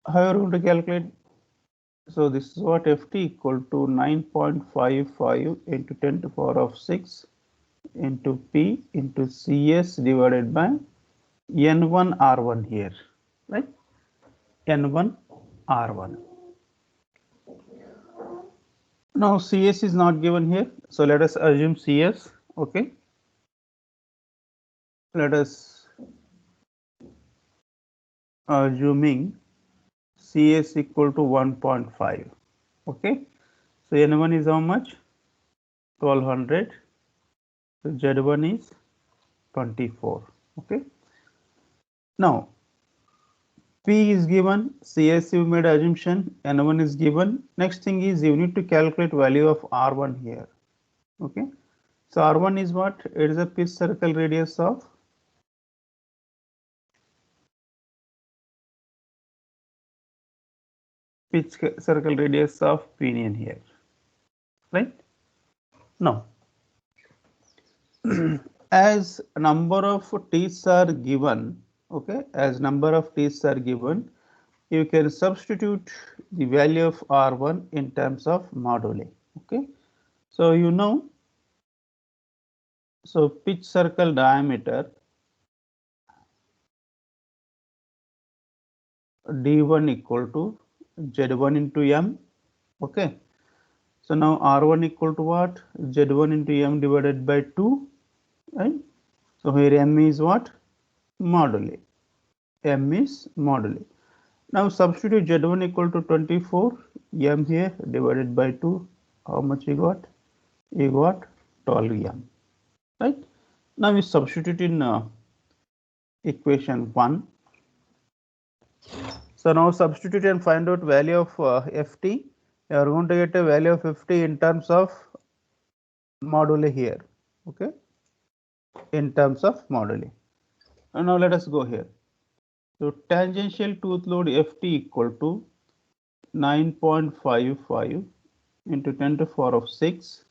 how are you going to calculate? So this is what Ft equal to 9.55 into 10 to the power of 6 into P into Cs divided by N1 R1 here, right? N1 R1. Now Cs is not given here, so let us assume Cs. Okay, let us assuming Cs equal to 1.5. Okay, so N1 is how much? 1200. So Z1 is 24. Okay, now P is given, Cs you made assumption, N1 is given. Next thing is you need to calculate value of R1 here. Okay, so R1 is what? It is a pitch circle radius of pinion here, right? Now, as number of teeth are given, okay, as number of teeth are given, you can substitute the value of R1 in terms of moduli. Okay, so you know, so pitch circle diameter D1 equal to Z1 into M. Okay, so now R1 equal to what? Z1 into M divided by 2, right? So here M is what? Moduli. M is moduli. Now substitute Z1 equal to 24, M here divided by 2. How much you got? You got 12 M, right? Now we substitute in equation 1. So now substitute and find out value of Ft. You are going to get a value of Ft in terms of moduli here. Okay, in terms of moduli. And now let us go here. So tangential tooth load Ft equal to 9.55 into 10 to the power of 6.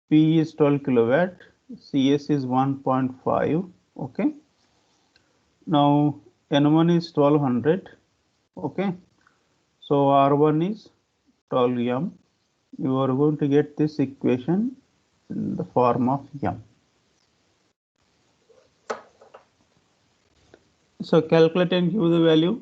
P is 12 kilowatt. Cs is 1.5. Okay. Now N1 is 1200. Okay. So R1 is 12 M. You are going to get this equation in the form of M. So calculate and give the value.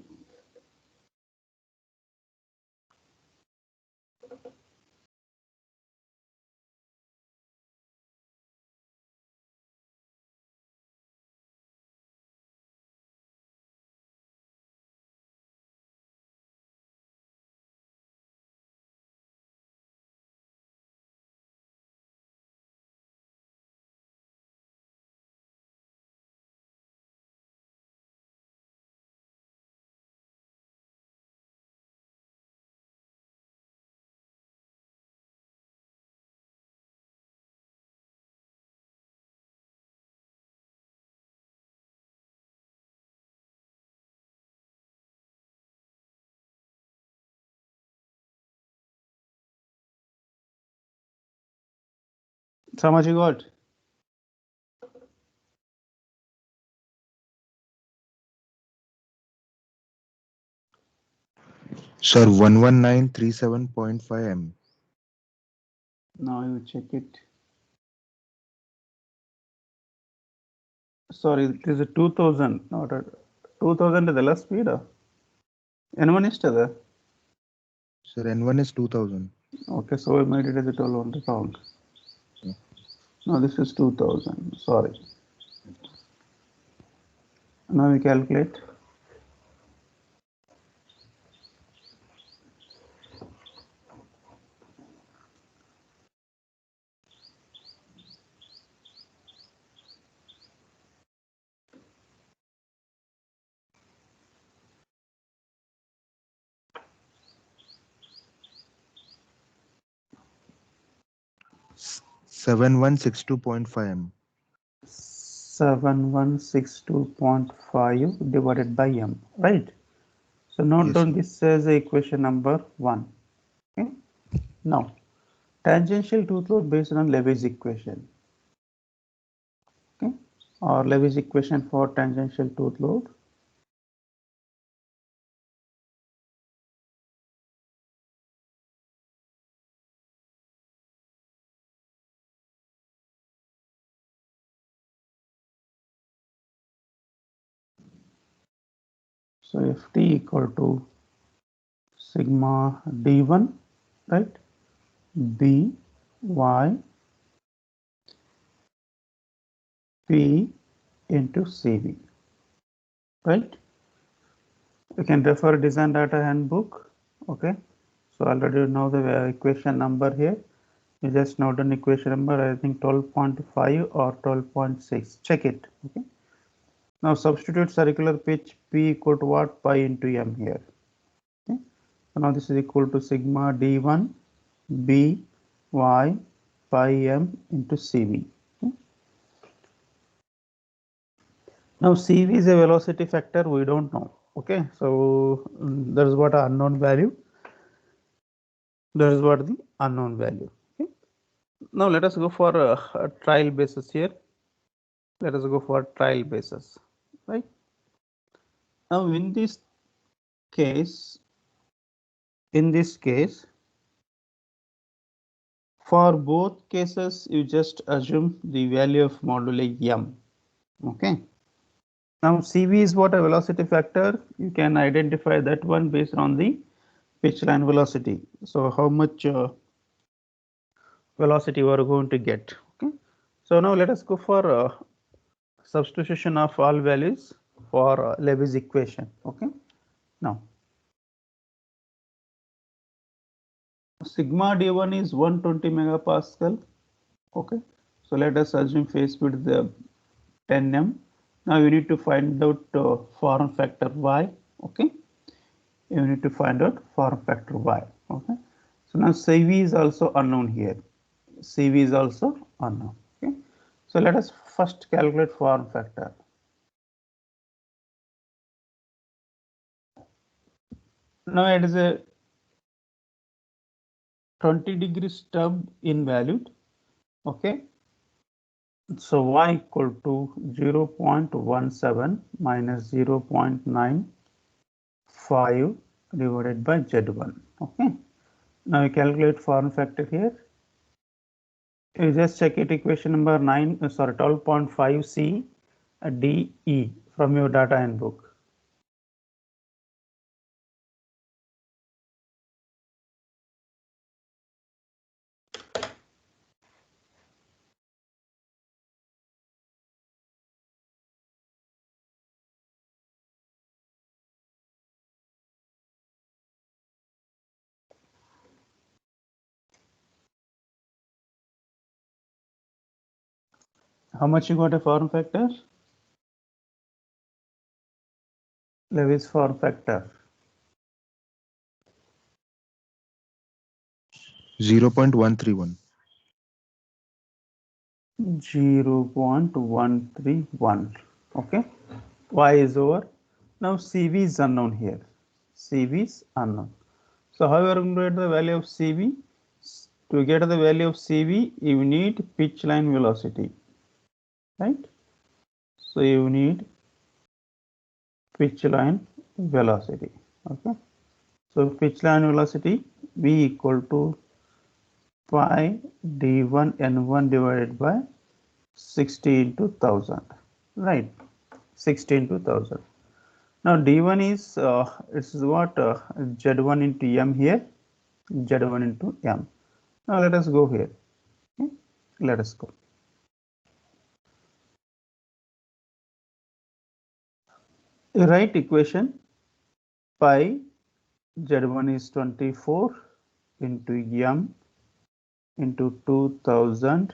So how much you got? Sir, 11937.5 M. Now you check it. Sorry, it is a 2000, not a 2000 is the last speed. N1 is the. Sir, N1 is 2000. Okay, so we made it as a 1200 count. No, this is 2000. Sorry. Now we calculate. S- 7162.5 M. 7162.5 divided by M, right? So note Yes, down sir. this as equation number 1. Okay. Now, tangential tooth load based on Levy's equation. Okay, or Levy's equation for tangential tooth load So Ft equal to sigma d1, right? B y p into Cv, right? You can refer design data handbook. Okay, so already you know the equation number here. You just note an equation number, I think 12.5 or 12.6. Check it. Okay. Now substitute circular pitch P equal to what? Pi into m here. Okay. So now this is equal to sigma d1 b y pi m into Cv. Okay. Now Cv is a velocity factor we don't know. Okay, so that is what an unknown value. That is what the unknown value. Okay. Now let us go for a trial basis here. Let us go for trial basis, right? Now in this case, for both cases, you just assume the value of moduli m. Okay. Now Cv is what? A velocity factor. You can identify that one based on the pitch line velocity. So how much velocity you are going to get. Okay. So now let us go for substitution of all values for Levy's equation. Okay. Now sigma d1 is 120 megapascal. Okay. So let us assume phase speed is 10 m. Now you need to find out form factor y. Okay. You need to find out form factor y. Okay. So now Cv is also unknown here. Cv is also unknown. Okay. So let us first calculate form factor. Now it is a 20-degree stub invalid. Okay. So y equal to 0.17 minus 0.95 divided by Z1. Okay. Now we calculate form factor here. You just check it equation number 12.5 C DE from your data handbook. How much you got a form factor? Levy's form factor. 0.131. 0.131. Okay. Y is over. Now Cv is unknown here. Cv is unknown. So how you are going to get the value of Cv? To get the value of Cv, you need pitch line velocity, right? So you need pitch line velocity. Okay. So pitch line velocity V equal to pi d1 n1 divided by 60 into 1000, right? 60 into 1000. Now d1 is it's what z1 into m here, z1 into m. Now let us go here. Okay? Let us go. Write equation pi z1 is 24 into m into 2000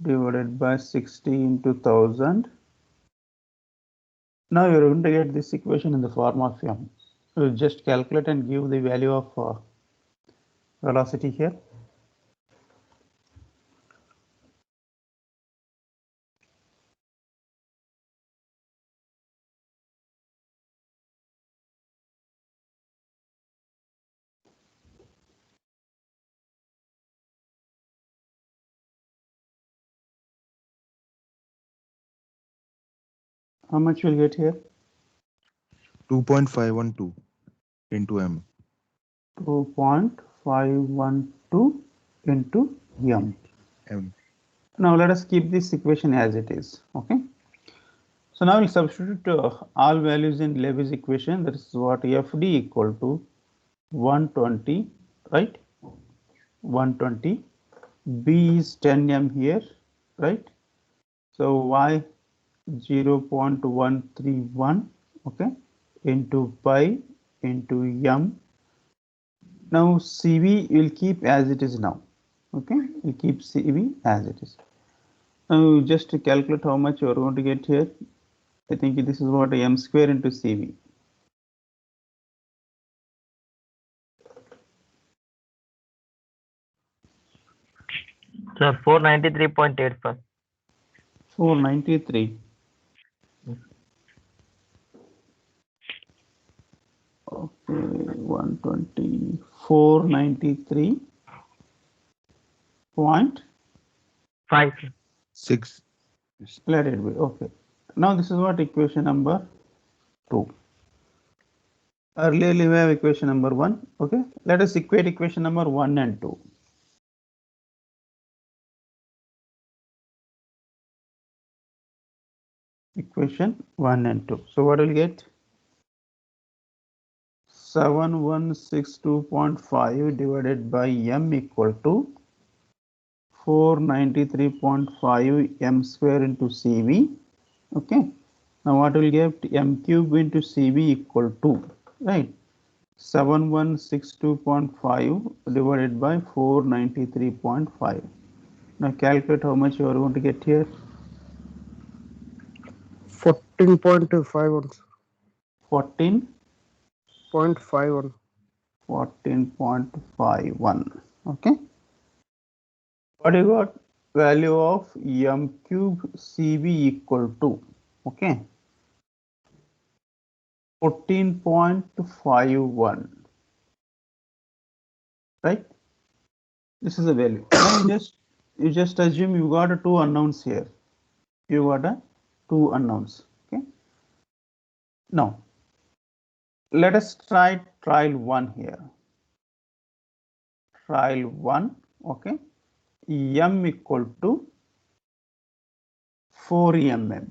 divided by 60 into 1000. Now you're going to get this equation in the form of m. So just calculate and give the value of velocity here. How much you'll get here? 2.512 into m. 2.512 into m. M. Now let us keep this equation as it is. Okay. So now we'll substitute all values in Levy's equation. That is what FD equal to 120, right? 120. B is 10 m here, right? So Y 0.131, okay, into pi into m. Now CV will keep as it is now, okay? We'll keep CV as it is. Now just to calculate how much you are going to get here. I think this is what m square into CV. Sir, 493.85. 493. Okay, 120, 493.5. 5. 6. Let it be. Okay. Now this is what equation number 2. Earlier we have equation number 1. Okay. Let us equate equation number 1 and 2. Equation 1 and 2. So what will get? 7162.5 divided by m equal to 493.5 m square into CV. Okay. Now what will get? M cube into CV equal to, right? 7162.5 divided by 493.5. Now calculate how much you are going to get here. 14.51. 14. 0.51. 14.51. Okay. What you got? Value of m cube CV equal to, okay, 14.51. Right? This is the value. Now you just assume you got a 2 unknowns here. You got a 2 unknowns. Okay. Now let us try trial 1 here. Trial 1. Okay. M equal to 4 mm.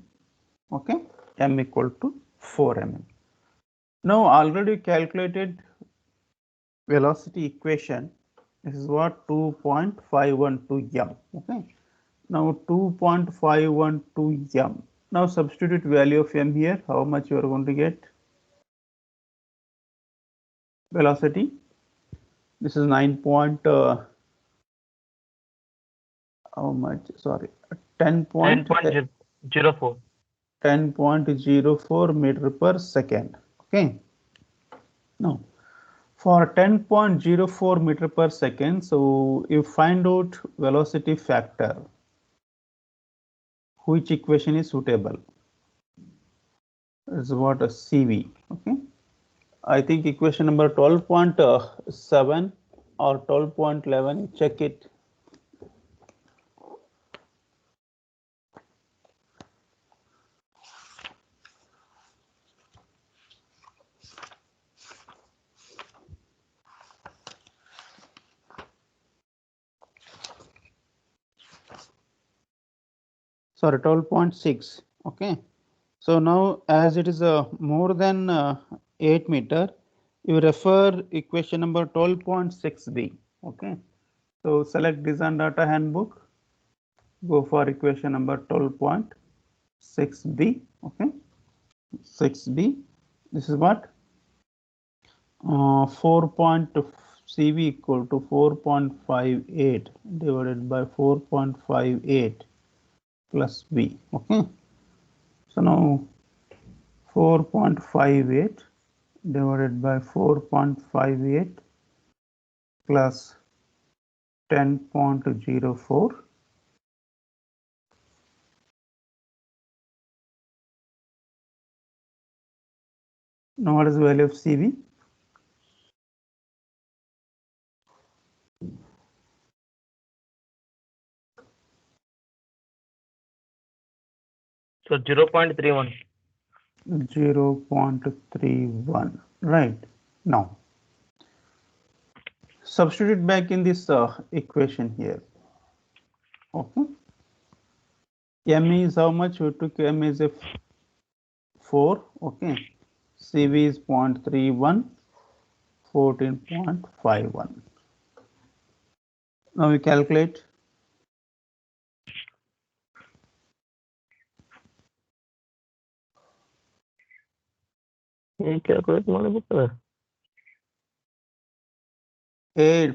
Okay. M equal to 4 mm. Now already calculated velocity equation. This is what 2.512 m. Okay. Now 2.512 m. Now substitute value of m here. How much you are going to get? Velocity. This is 9. How much? Sorry, 10.04. 10.04 meter per second. Okay. Now, for 10.04 meter per second, so you find out velocity factor. Which equation is suitable? Is what a CV. Okay. I think equation number 12.7 or 12.11. Check it. Sorry, 12.6. Okay. So now as it is more than 8 meter, you refer equation number 12.6b. Okay. So select design data handbook. Go for equation number 12.6b. Okay. 6b. This is what? 4.CV equal to 4.58 divided by 4.58 plus b. Okay. So now 4.58 divided by 4.58 plus 10.04. Now what is the value of CV? So 0.31. 0.31. Right. Now substitute back in this equation here. Okay. M is how much? We took M as a 4. Okay. CV is 0.31, 14.51. Now we calculate. Calculate ಮಾಡಬೇಕಾದ್ರೆ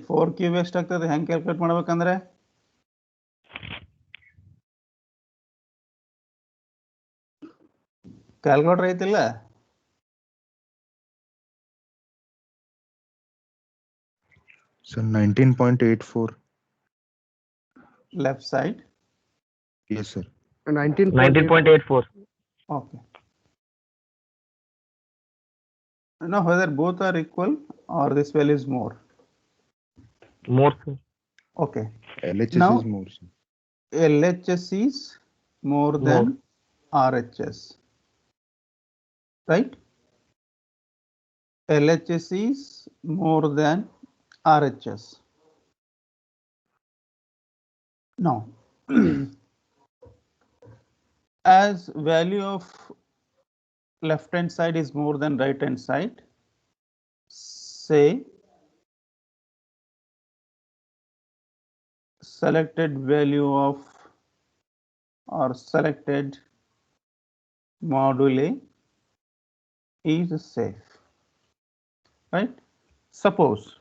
4 cube ಎಷ್ಟಾಗ್ತದೆ ಹೆಂಗೆ calculate ಮಾಡ್ಬೇಕಂದ್ರೆ calculator ಐತಿಲ್ಲ Sir, 19.84. left side. Yes, sir. 19.84. Okay. Now whether both are equal or this value is more. More, sir. Okay. LHS Now is more, sir. LHS is more than RHS. Right? LHS is more than RHS. Now, as value of left hand side is more than right hand side, say selected value of or selected module is safe, right? Suppose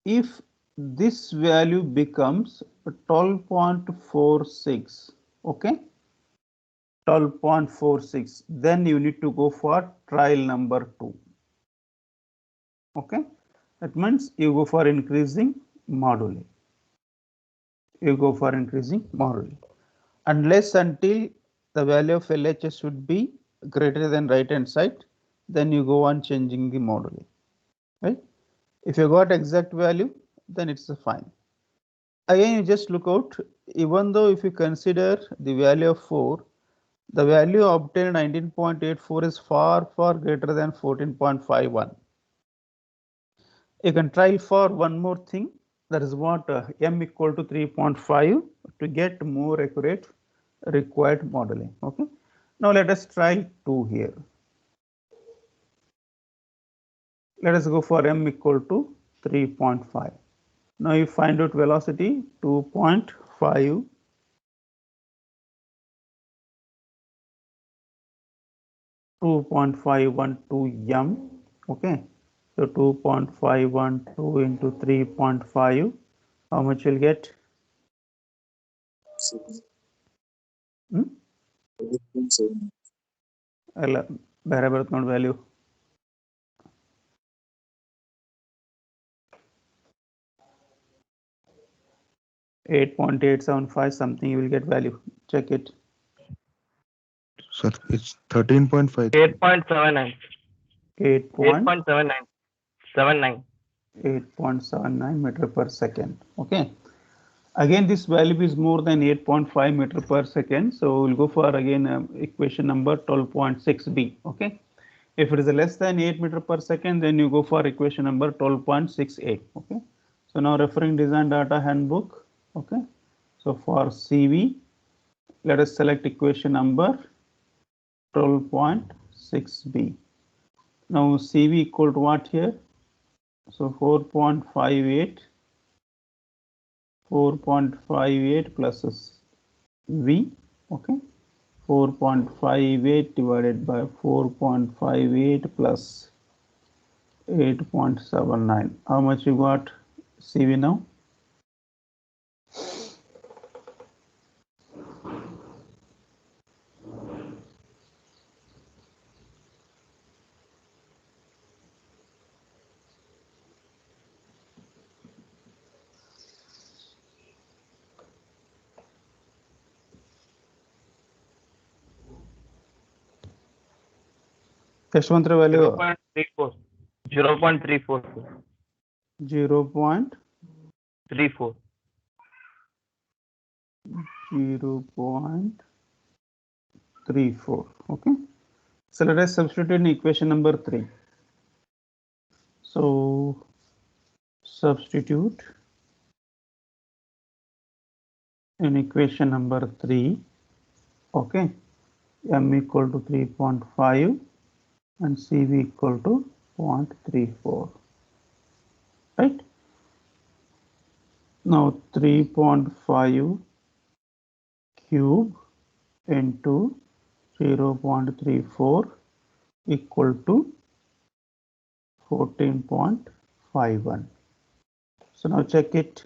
if this value becomes 12.46, okay, 12.46, then you need to go for trial number 2. Okay, that means you go for increasing module. You go for increasing module unless until the value of LHS should be greater than right hand side, then you go on changing the module, right? If you got exact value, then it's fine. Again, you just look out, even though if you consider the value of 4, the value obtained 19.84 is far greater than 14.51. You can try for one more thing, that is what m equal to 3.5 to get more accurate required modeling. Okay, now let us try 2 here. Let us go for m equal to 3.5. Now you find out velocity 2.5 2.512 m. Okay, so 2.512 into 3.5, how much you'll get? ಅಲ್ಲ ಬೇರೆ ಬರುತ್ತೆ ನೋಡಿ value $8.875 something, you will get value. Check it. Sir, it's 13.5. 8.79. 8.79 meter per second. Okay, again this value is more than 8.5 meter per second, so we'll go for again equation number 12.6b. okay, if it is less than 8 meter per second, then you go for equation number 12.68. okay, so now referring design data handbook. Okay, so for CV, let us select equation number 12.6b. now CV equal to what here? So 4.58 plus V. Okay, 4.58 divided by 4.58 plus 8.79. How much you got CV now? Yashwantra value 0.34. 0.34. 0.34. 0.34. Okay, so let us substitute in equation number 3. So substitute in equation number 3, okay, m equal to 3.5 and CV equal to 0.34, right? Now 3.5 cube into 0.34 equal to 14.51. So now check it.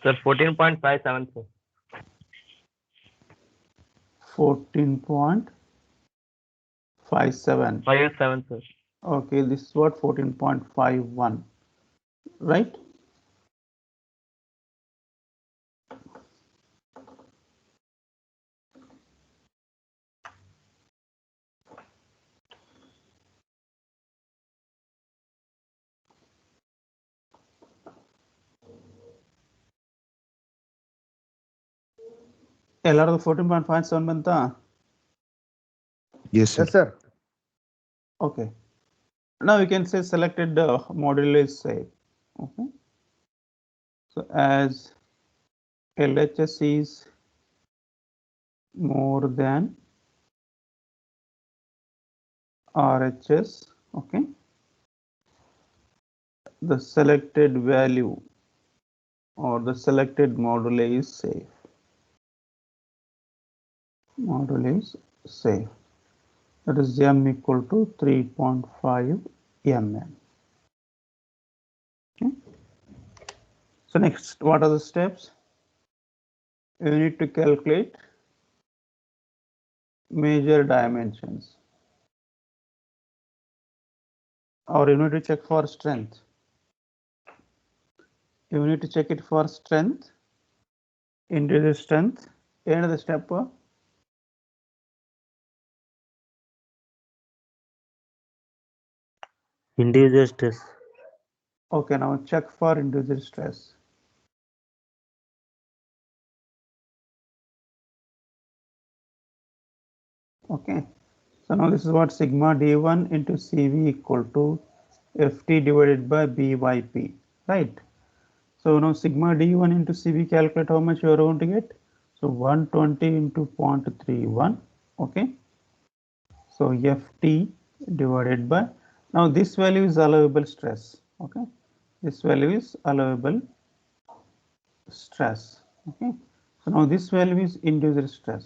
Sir, 14.57, sir. 14.57. 57, sir. Okay, this is what 14.51, right? ಎಲ್ಲರದು 14.57 ಬಂತಾ? Yes, sir. Yes, sir. Okay. Now we can say selected module is safe. Okay. So as LHS is more than RHS, okay, the selected value or the selected module is safe. Module is safe. That is m equal to 3.5 mm. Okay. So next, what are the steps? You need to calculate major dimensions, or you need to check for strength. You need to check it for strength, individual strength, and the step. Individual stress. Okay, now check for individual stress. Okay, so now this is what sigma d1 into CV equal to ft divided by byp, right? So now sigma d1 into CV, calculate how much you are going to get. So 120 into 0.31, okay. So ft divided by, now this value is allowable stress, okay. This value is allowable stress, okay. So now this value is individual stress.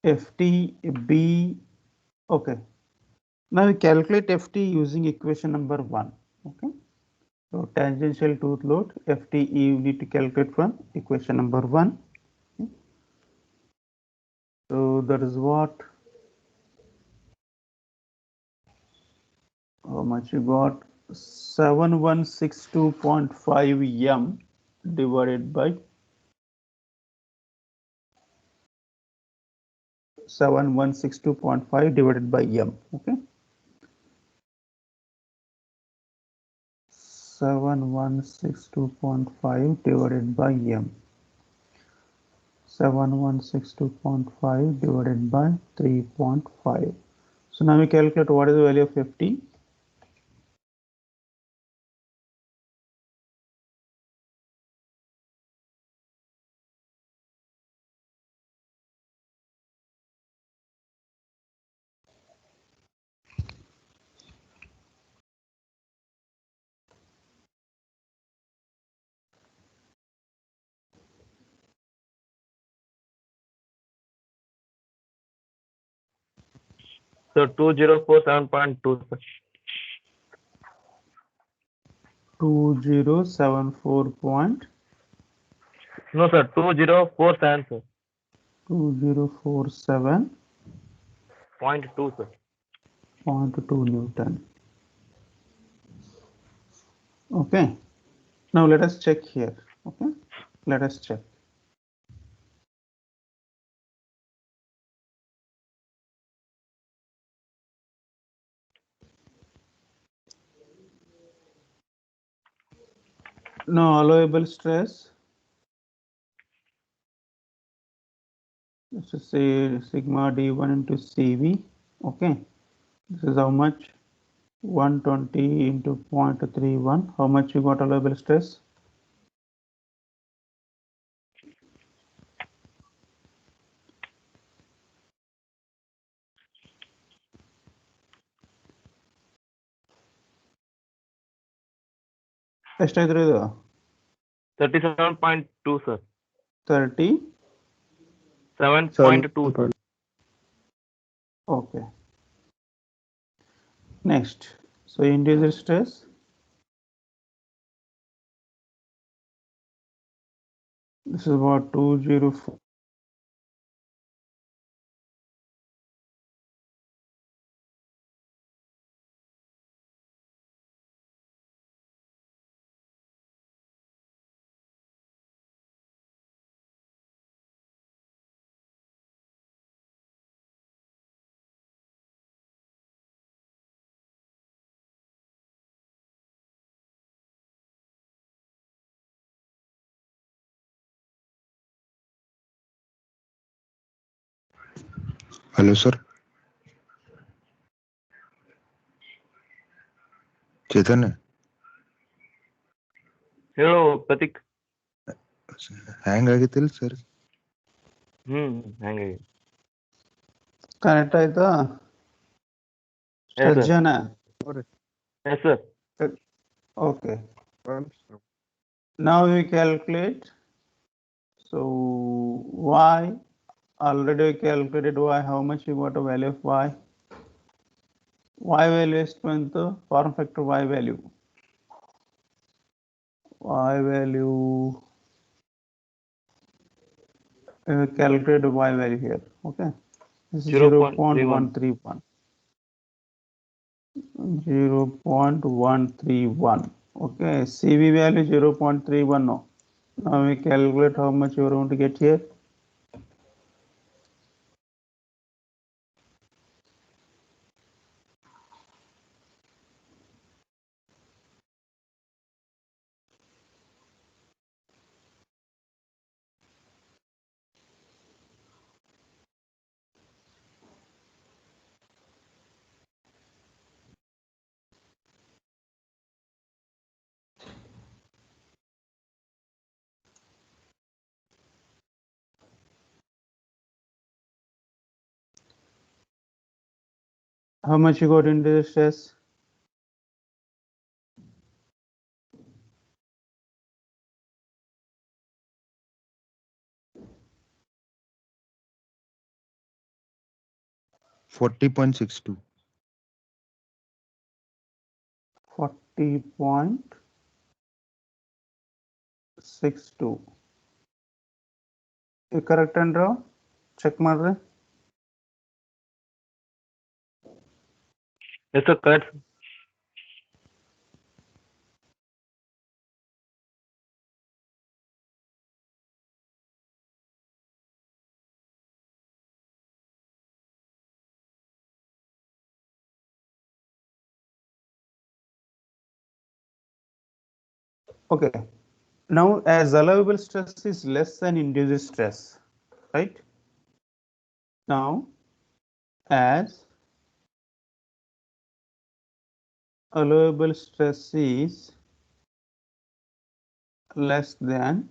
FTB, okay. Now we calculate FT using equation number 1, okay. So tangential tooth load, FTE, you need to calculate from equation number 1. Okay. So that is what, how much you got, 7162.5 m divided by 7162.5 divided by m, okay. 7162.5 divided by m. 7162.5 divided by 3.5. So now we calculate what is the value of 50. So 2047.2, sir. 2074.204, No, sir, 2047, sir. 2047.2 0.2, sir. Newton. Okay. Now let us check here. Okay. Let us check. No allowable stress. Let's just say sigma d1 into CV. Okay, this is how much? 120 into 0.31. How much you got allowable stress? ಎಷ್ಟಾಯ್ತು ಇದು 37.2, sir. 30. 7.2, sir. Okay. Next, so induced stress. This is about 204. Hello sir Chetan है ಹೇಳು ಪ್ರತೀಕ್. ಹ್ಯಾಂಗ್ ಆಗಿತ್ತಿಲ್ಲ sir ಹಂಗೆ. Correct ಆಯ್ತಾ? Yes, sir. ಸರ್ಜನ. Yes, sir. Okay. Now we calculate. So y, already we calculated y. How much you got a value of y? Y value is to form factor y value. Y value. Calculate y value here. Okay. This is 0.131. 0.131. Okay. CV value 0.31. No. Now we calculate how much you are going to get here. How much you got into the stress? $40.62. 40.62. You correct Andrew? Check ಮಾಡ್ರಿ. Yes, sir. Correct. Okay. Now as allowable stress is less than induced stress, right? Now as allowable stress is less than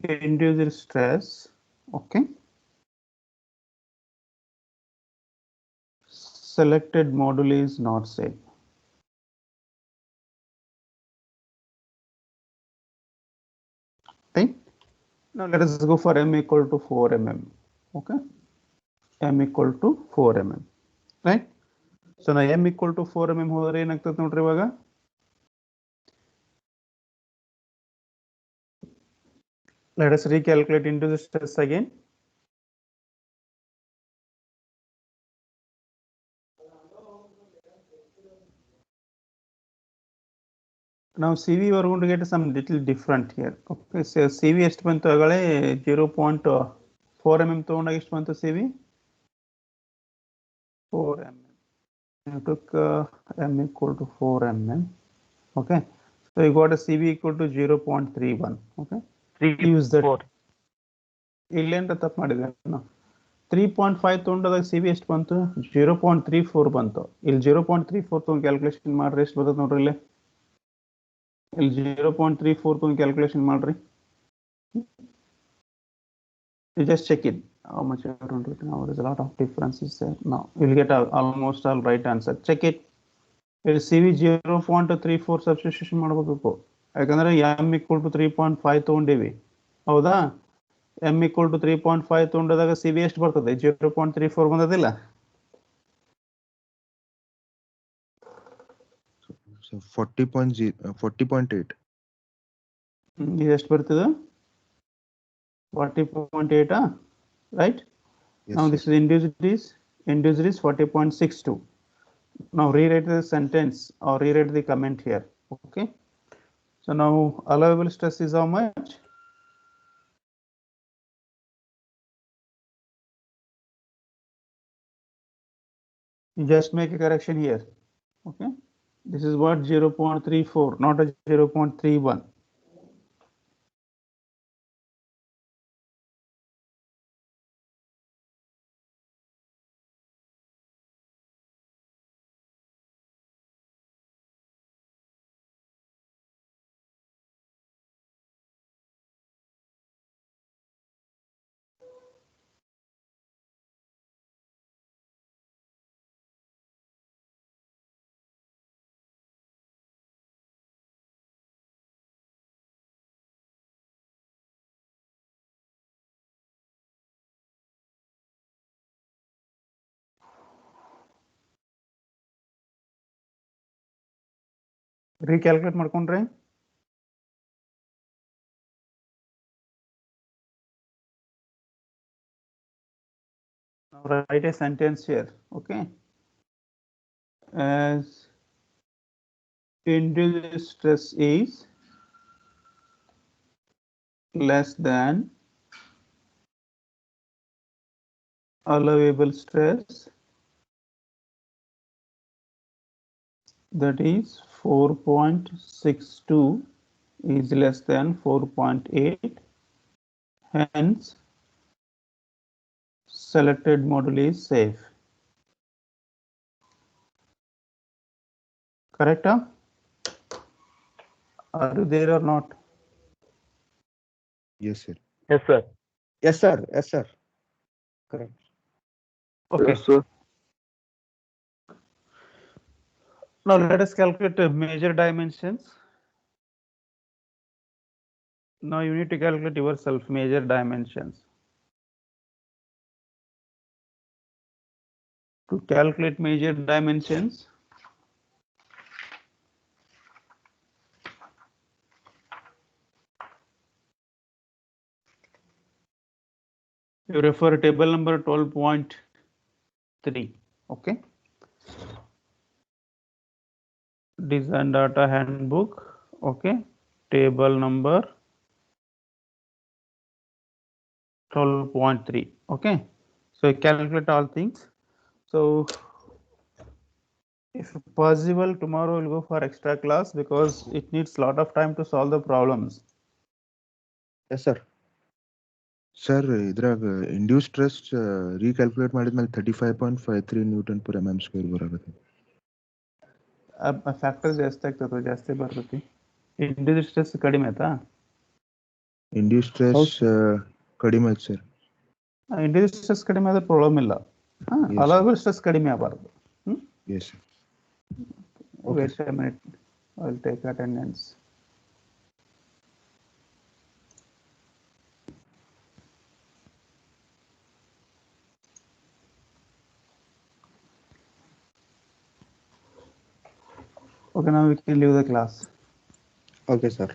induced stress, okay, selected module is not safe. Right? Now let us go for m equal to 4 mm. Okay, m equal to 4 mm, right? So now m equal to 4 mm ಹೋದ್ರೆ ಏನಾಗ್ತದೆ ನೋಡ್ರಿ ಇವಾಗ. Let us recalculate into the stress again. Now CV we are going to get some little different here. Okay, so CV ಎಷ್ಟು ಬಂತು ಆಗಲೇ 0.4 mm ತಗೊಂಡಾಗ ಎಷ್ಟು ಬಂತು CV? 4 mm. You took m equal to 4 mm. Okay, so you got a CV equal to 0.31. Okay, 3, use that. 4. ಇಲ್ಲೇನ್ರ ತಪ್ಪು ಮಾಡಿದೆ ನಾನು 3.5 ತೊಗೊಂಡಾಗ ಸಿ ವಿ ಎಷ್ಟು ಬಂತು 0.34 ಬಂತು ಇಲ್ಲಿ 0.34 ತೊಗೊಂಡು ಕ್ಯಾಲ್ಕುಲೇಷನ್ ಮಾಡ್ರಿ ಎಷ್ಟು ಬರ್ತದೆ ನೋಡ್ರಿ ಇಲ್ಲಿ 0.34 ತೊಗೊಂಡು ಕ್ಯಾಲ್ಕುಲೇಷನ್ ಮಾಡ್ರಿ you just check it how much you are written. Now there is a lot of differences there. Now you'll get almost all right answer. Check it. It CV 0.34 substitution ಮಾಡಬೇಕು ಯಾಕಂದ್ರೆ m equal to 3.5 ತಗೊಂಡಿವಿ ಹೌದಾ m equal to 3.5 ತೊಗೊಂಡಾಗ CV ಎಷ್ಟು ಬರ್ತದೆ 0.34 ಬಂದದಿಲ್ಲ So 40.8. ಇದು ಎಷ್ಟು ಬರ್ತದೆ 40.8 right? Yes, Now sir. this is induced is 40.62. Now rewrite the sentence or rewrite the comment here. Okay, so now allowable stress is how much? You just make a correction here. Okay, this is what 0.34, not a 0.31. Recalculate ಮಾಡ್ಕೊಂಡ್ರೆ now write a sentence here. Okay, as induced stress is less than allowable stress, that is 4.62 is less than 4.8, hence selected model is safe. Correct? Are you there or not? Yes, sir. Yes, sir. Yes, sir. Yes, sir. Correct. Okay. Yes, sir. Now let us calculate the major dimensions. Now you need to calculate yourself major dimensions. To calculate major dimensions, you refer table number 12.3. Okay, design data handbook. Okay, table number 12.3. Okay, so calculate all things. So if possible tomorrow we'll go for extra class because it needs a lot of time to solve the problems. Yes, sir. Sir, ಇದ್ರಾಗ induce stress recalculate ಮಾಡಿದ್ಮೇಲೆ 35.53 newton per mm square ಬರಾಕತ್ತೆ. Factor ಜಾಸ್ತಿ ಆಗ್ತದೆ ಜಾಸ್ತಿ ಬರ್ತೈತಿ induce stress ಕಡಿಮೆ ಆಯ್ತಾ induce stress ಕಡಿಮೆ ಐತೆ ಸರ್. ಇಂಡ್ಯೂಸ್ ಸ್ಟ್ರೆಸ್ ಕಡಿಮೆ ಆದ್ರೆ ಪ್ರಾಬ್ಲಮ್ ಇಲ್ಲ ಅಲೋವಬಲ್ ಸ್ಟ್ರೆಸ್ ಕಡಿಮೆ ಆಗಬಾರ್ದು. Yes, sir. Wait a minute, I'll take attendance. Okay, now we can leave the class. Okay, sir.